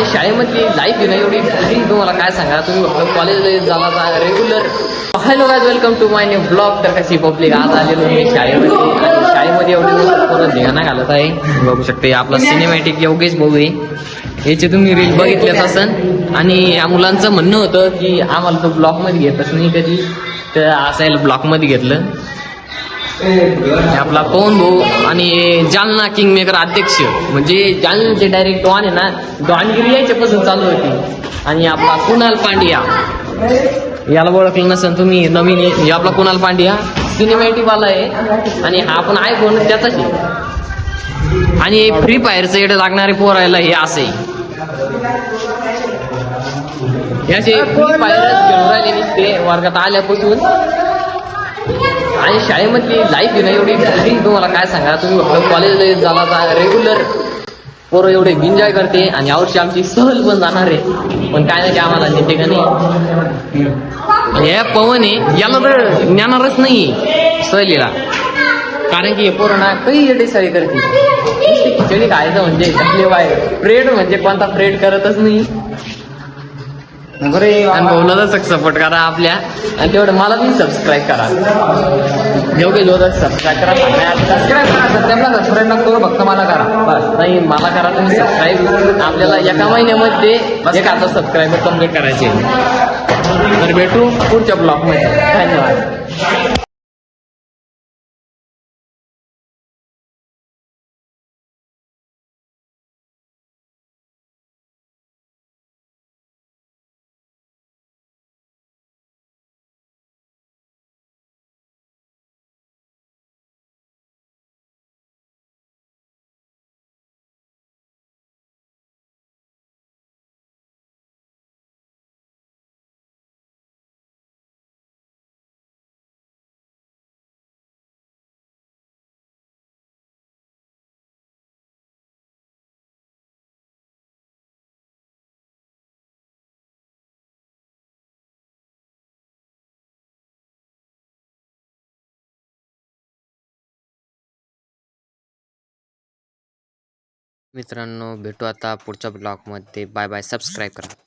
आणि शाळेमधली लाईफ आहे ना एवढी भारी, तुम्हाला काय सांगा. तुम्ही फक्त कॉलेजला झाला regular. Hello guys, welcome to my new blog. तर कशी पब्लिक आज आलेलो मी शाळेमध्ये, आणि शाळेमध्ये एवढी पूर्ण धिंगाणा घालत आहे. बघू शकते आपला सिनेमॅटिक योगेश भाऊ आहे. याचे तुम्ही रील बघितलेच असन. आणि या मुलांचं म्हणणं होतं की आम्हाला तो ब्लॉकमध्ये घेतच नाही कधी, तर असायला ब्लॉकमध्ये घेतलं. आपला पवन भाऊ आणि जालना किंग मेकर अध्यक्ष, म्हणजे जालन्याचे डायरेक्ट डॉन आहे ना, डॉनगिरी याच्यापासून चालू होती. आणि आपला कुणाल पांड्या, याला ओळखलं नसेल तुम्ही, नवीन हे आपला कुणाल पांड्या सिनेमॅटिक वाला आहे. आणि हा पण आयफोन त्याचाच आहे. आणि फ्री फायरचं इकडे लागणारे पोरायला हे असे याचे फ्री फायरच घेऊन राहिले नुसते वर्गात आल्यापासून. आणि शाळेमधली लाईफ आहे ना एवढी भारी, तुम्हाला काय सांगा. तुम्ही फक्त कॉलेजला झाला रेग्युलर पोरं एवढे एन्जॉय करते. आणि यावर्षी आमची सहल पण जाणार आहे, पण काय नाही आम्हाला नेते का नाही. हे पवन आहे, याला तर ज्ञानारच नाही सहलीला, कारण की हे पोरं ना काही एवढी सळी करते. खिचडी खायचं म्हणजे कसले वाय फ्रेड, म्हणजे कोणता फ्रेड करतच नाही. आणि भाऊला तर सपोर्ट करा आपल्या, आणि तेवढं मला पण सबस्क्राईब करा. योग्य जो सबस्क्राईब करा, सबस्क्राईब करा. सध्याला सबस्क्राईब नको करू, फक्त मला करा बस. नाही मला करा तुम्ही सबस्क्राईब. आपल्याला एका महिन्यामध्ये 1000 सबस्क्राईबर कम्प्लीट करायचे. तर भेटू पुढच्या ब्लॉगमध्ये. धन्यवाद. मित्रांनो भेटू आता पुढच्या ब्लॉगमध्ये. Bye bye. सबस्क्राईब करा.